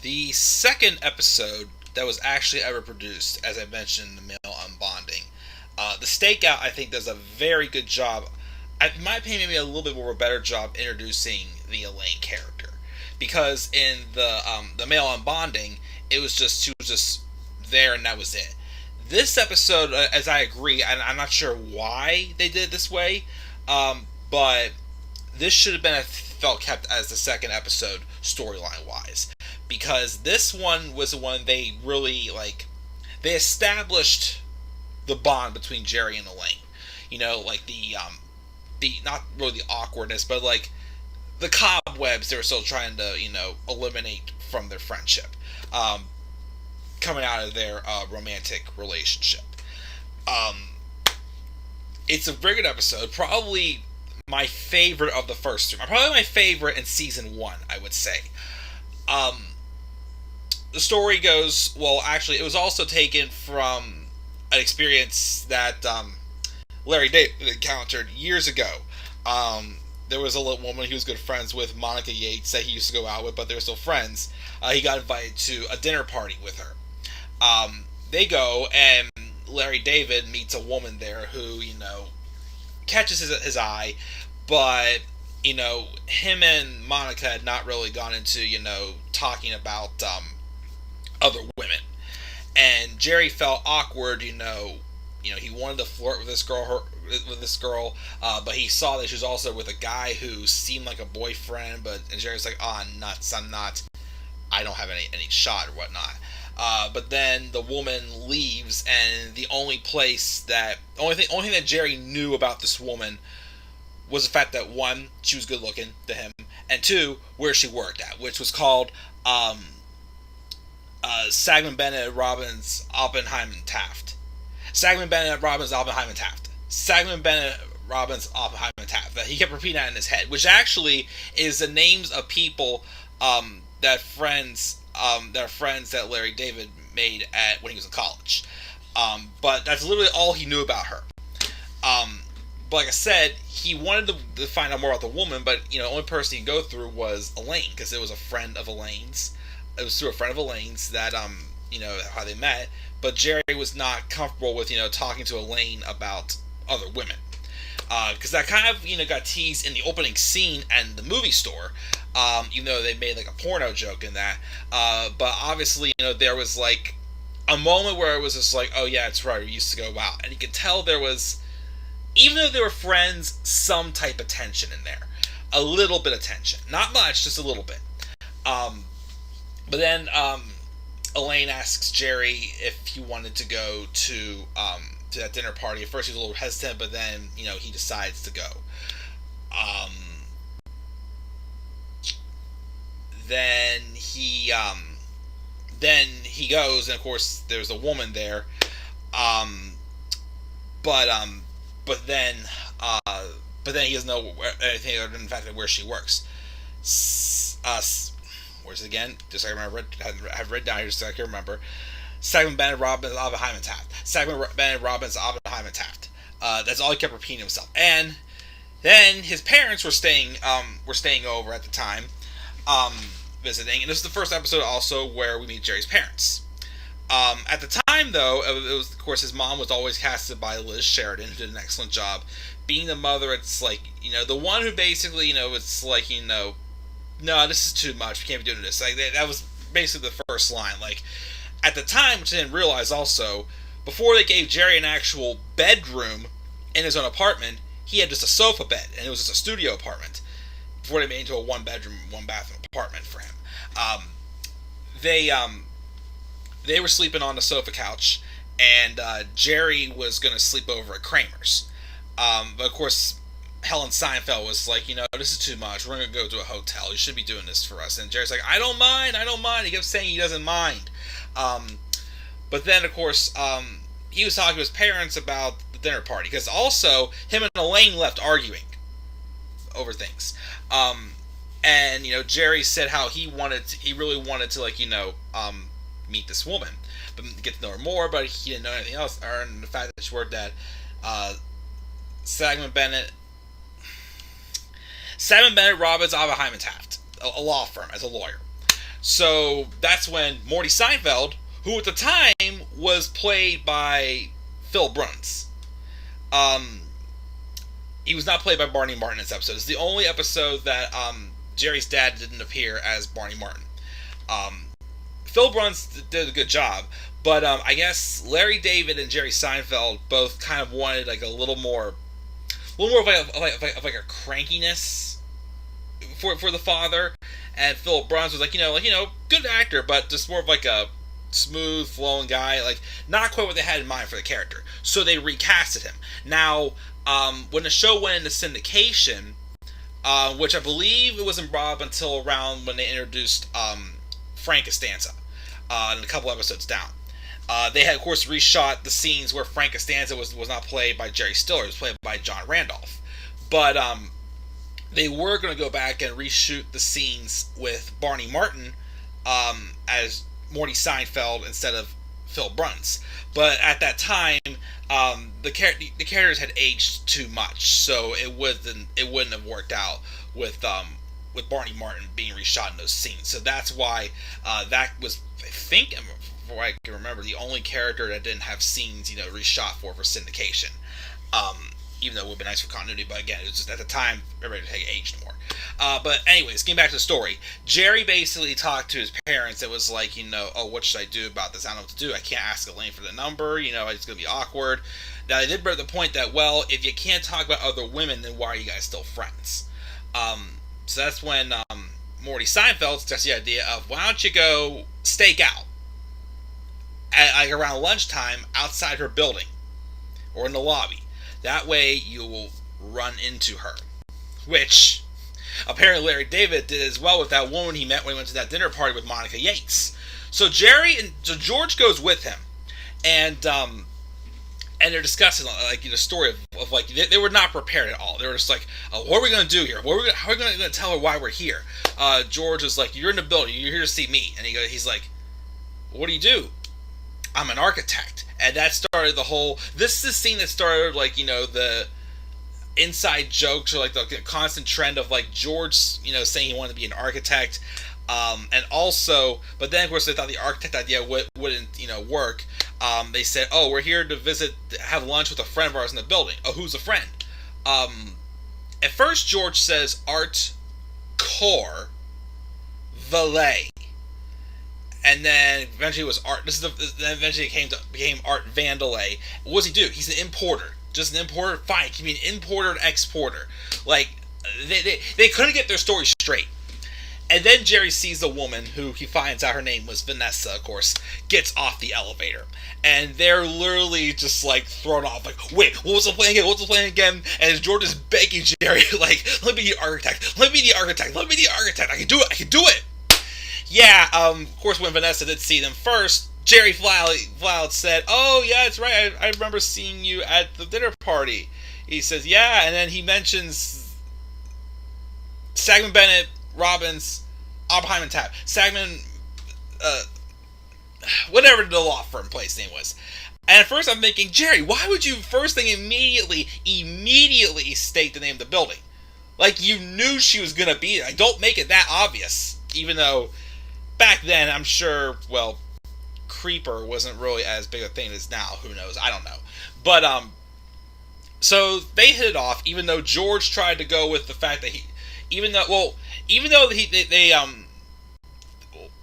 the second episode that was actually ever produced, as I mentioned, the male unbonding. The Stakeout, I think, does a very good job. In my opinion, maybe a little bit more of a better job introducing the Elaine character, because in the male unbonding, it was just she was just there and that was it. This episode, as I agree, and I'm not sure why they did it this way, but this should have been, I felt, kept as the second episode storyline wise, because this one was the one they really they established the bond between Jerry and Elaine. Like the not really the awkwardness, but like the cobwebs they were still trying to eliminate from their friendship, coming out of their romantic relationship. It's a very good episode. Probably my favorite of the first two. Probably my favorite in season one, I would say. The story goes, well, actually, it was also taken from an experience that Larry David encountered years ago. There was a little woman he was good friends with, Monica Yates, that he used to go out with, but they were still friends. He got invited to a dinner party with her. They go, and Larry David meets a woman there who, catches his eye, but, him and Monica had not really gone into, talking about other women. And Jerry felt awkward, he wanted to flirt with this girl, but he saw that she was also with a guy who seemed like a boyfriend, and Jerry's like, oh, nuts, I don't have any shot or whatnot. But then the woman leaves, and the only thing that Jerry knew about this woman was the fact that, one, she was good looking to him, and two, where she worked at, which was called Sagman Bennett Robbins Oppenheim and Taft. Sagman Bennett Robbins Oppenheim and Taft. Sagman Bennett Robbins Oppenheim and Taft. That he kept repeating that in his head, which actually is the names of people that are friends that Larry David made when he was in college. But that's literally all he knew about her. But like I said, he wanted to find out more about the woman, but the only person he could go through was Elaine, because it was a friend of Elaine's. It was through a friend of Elaine's that how they met. But Jerry was not comfortable with talking to Elaine about other women, because that kind of got teased in the opening scene and the movie store. Even though they made like a porno joke in that, but obviously there was like a moment where it was just like, oh yeah, it's right, we used to go out, and you could tell there was, even though they were friends, some type of tension in there, a little bit of tension, not much, just a little bit. But then Elaine asks Jerry if he wanted to go to that dinner party. At first he's a little hesitant, but then he decides to go. Then he goes, and of course there's a woman there, but then he doesn't know anything other than the fact that where she works. Where's it again? Just so I remember, I've read down here just so I can remember. Sagman Bennett Robbins Oppenheim and Taft. Sagman Bennett Robbins Oppenheim and Taft. That's all he kept repeating himself. And then his parents were staying over at the time, visiting, and this is the first episode also where we meet Jerry's parents. At the time, though, it was, of course, his mom was always casted by Liz Sheridan, who did an excellent job. Being the mother, it's like, the one who basically, it's like, no, this is too much, we can't be doing this. Like, that was basically the first line. Like, at the time, which I didn't realize also, before they gave Jerry an actual bedroom in his own apartment, he had just a sofa bed, and it was just a studio apartment, before they made it into a one-bedroom, one-bathroom apartment for him. They were sleeping on the sofa couch, and Jerry was going to sleep over at Kramer's. But of course, Helen Seinfeld was like, this is too much. We're going to go to a hotel. You shouldn't be doing this for us. And Jerry's like, I don't mind. He kept saying he doesn't mind. But then, of course, he was talking to his parents about the dinner party, because also him and Elaine left arguing over things. And Jerry said how he really wanted to meet this woman, but get to know her more, but he didn't know anything else, or the fact that she worked at Sagman Bennett Robbins Oppenheim and Taft, a law firm, as a lawyer. So that's when Morty Seinfeld, who at the time was played by Phil Bruns, um, he was not played by Barney Martin in this episode. It's the only episode that Jerry's dad didn't appear as Barney Martin. Um, Phil Bruns did a good job, but I guess Larry David and Jerry Seinfeld both kind of wanted like a little more of like a crankiness for the father, and Philip Bruns was like good actor, but just more of like a smooth flowing guy, like not quite what they had in mind for the character. So they recasted him. Now, when the show went into syndication, which I believe it wasn't brought up until around when they introduced Frank Costanza, and a couple episodes down. They had, of course, reshot the scenes where Frank Costanza was not played by Jerry Stiller. It was played by John Randolph. But they were going to go back and reshoot the scenes with Barney Martin as Morty Seinfeld instead of Phil Bruns. But at that time, the characters had aged too much, so it wouldn't have worked out with Barney Martin being reshot in those scenes. So that's why that was, I think, from what I can remember, the only character that didn't have scenes reshot for syndication. Even though it would be nice for continuity, but again, it was just at the time everybody had aged more. But anyways, getting back to the story, Jerry basically talked to his parents. It was like, oh, what should I do about this? I don't know what to do. I can't ask Elaine for the number. It's going to be awkward. Now, they did bring up the point that, well, if you can't talk about other women, then why are you guys still friends? So that's when Morty Seinfeld suggested the idea of, why don't you go stake out at like around lunchtime outside her building or in the lobby. That way you will run into her. Which apparently Larry David did as well with that woman he met when he went to that dinner party with Monica Yates. So George goes with him, and they're discussing like the story of like they were not prepared at all. They were just like, what are we going to do here? How are we going to tell her why we're here? George was like, you're in the building. You're here to see me. And he's like, what do you do? I'm an architect. And that started the whole. This is the scene that started like the inside jokes or like the constant trend of like George saying he wanted to be an architect, and also, but then of course they thought the architect idea wouldn't work. They said, oh, we're here to have lunch with a friend of ours in the building. Oh, who's a friend? At first George says Art Core Valet. And then eventually it was Art. Then eventually it became Art Vandelay. What does he do? He's an importer. Just an importer? Fine. He can be an importer and exporter. Like, they couldn't get their story straight. And then Jerry sees a woman who he finds out her name was Vanessa, of course, gets off the elevator. And they're literally just like thrown off. Like, wait, what was the plan again? What's the plan again? And George is begging Jerry, like, let me be the architect. Let me be the architect. Let me be the architect. I can do it. I can do it. Yeah, of course, when Vanessa did see them first, Jerry Flout said, oh, yeah, that's right, I remember seeing you at the dinner party. He says, yeah, and then he mentions Sagman Bennett, Robbins, Oppenheim, and Taft. Sagman, whatever the law firm place name was. And at first I'm thinking, Jerry, why would you first thing immediately state the name of the building? Like, you knew she was going to be there. Don't make it that obvious, even though back then, I'm sure, well, Creeper wasn't really as big a thing as now. Who knows? I don't know. But, so they hit it off, even though George tried to go with the fact that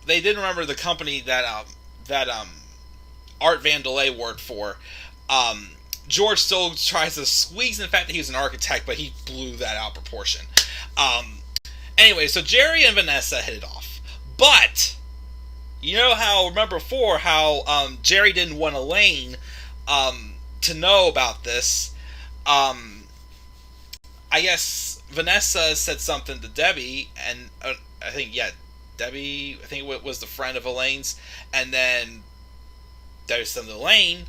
they didn't remember the company that Art Vandelay worked for. George still tries to squeeze in the fact that he was an architect, but he blew that out of proportion. Anyway, so Jerry and Vanessa hit it off. But, remember before how Jerry didn't want Elaine to know about this. I guess Vanessa said something to Debbie, and Debbie, I think it was the friend of Elaine's, and then Debbie said something to Elaine,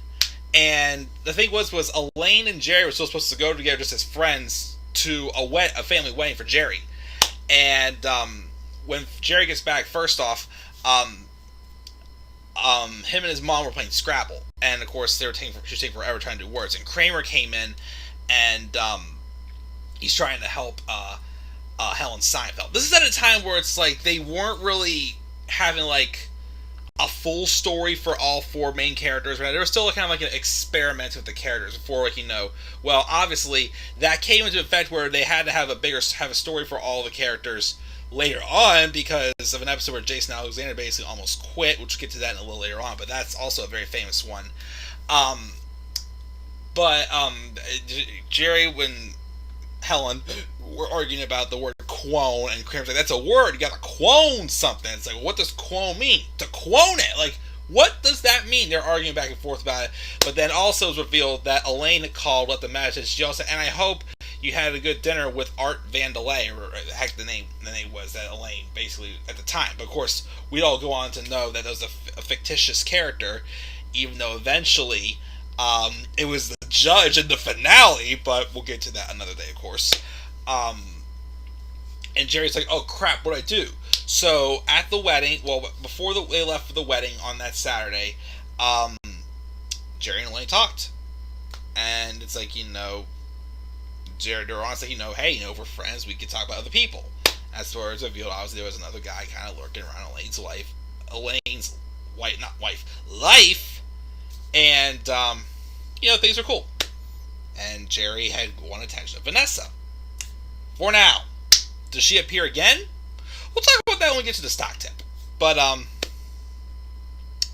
and the thing was Elaine and Jerry were still supposed to go together just as friends to a family wedding for Jerry. And when Jerry gets back, first off, him and his mom were playing Scrabble, and of course she was taking forever trying to do words. And Kramer came in, and he's trying to help Helen Seinfeld. This is at a time where it's like they weren't really having like a full story for all four main characters. Right? There was still kind of like an experiment with the characters before, like, well, obviously that came into effect where they had to have a story for all the characters later on because of an episode where Jason Alexander basically almost quit, which we'll get to that in a little later on, but that's also a very famous one. But Jerry and Helen were arguing about the word quone, and Kramer's like, that's a word, you gotta quone something. It's like, what does quone mean? To quone it! Like, what does that mean? They're arguing back and forth about it. But then also was revealed that Elaine called, left the message. She also, and I hope you had a good dinner with Art Vandelay, or heck, the name was that Elaine basically at the time. But of course, we'd all go on to know that was a fictitious character, even though eventually it was the judge in the finale. But we'll get to that another day, of course. And Jerry's like, oh crap, what'd I do? So at the wedding, well, before they left for the wedding on that Saturday, Jerry and Elaine talked. And it's like, Jerry, they're honestly, hey, we're friends, we could talk about other people. As far as revealed, obviously there was another guy kind of lurking around Elaine's life. Life. And, things are cool. And Jerry had won attention of Vanessa. For now. Does she appear again? We'll talk about that when we get to the stock tip. But,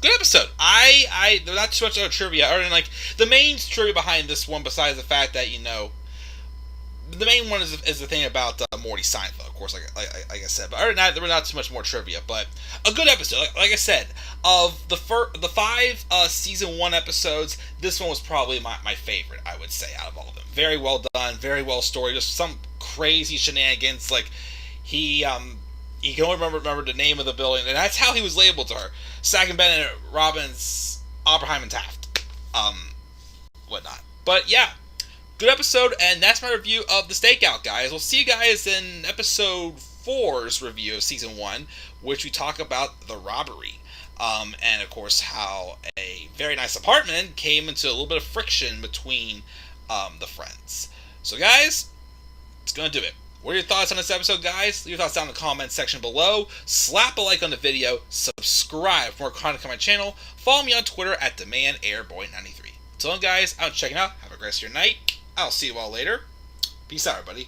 good episode. There's not too much other trivia. Other than, like, the main trivia behind this one, besides the fact that, the main one is the thing about Morty Seinfeld, of course, like I said. But other than that, there was not too much more trivia. But a good episode. Like I said, of the 5 season 1 episodes, this one was probably my favorite, I would say, out of all of them. Very well done, very well story. Just some crazy shenanigans. Like, he can only remember the name of the building, and that's how he was labeled to her. Sackman Bennett, Robbins, Oppenheim, and Taft. Whatnot. But yeah. Good episode, and that's my review of the Stakeout, guys. We'll see you guys in episode 4's review of season 1, which we talk about the robbery. And, of course, how a very nice apartment came into a little bit of friction between the friends. So, guys, it's going to do it. What are your thoughts on this episode, guys? Leave your thoughts down in the comments section below. Slap a like on the video. Subscribe for more content on my channel. Follow me on Twitter at TheManAirBoy93. Until then, guys, I'm checking out. Have a great rest of your night. I'll see you all later. Peace out, everybody.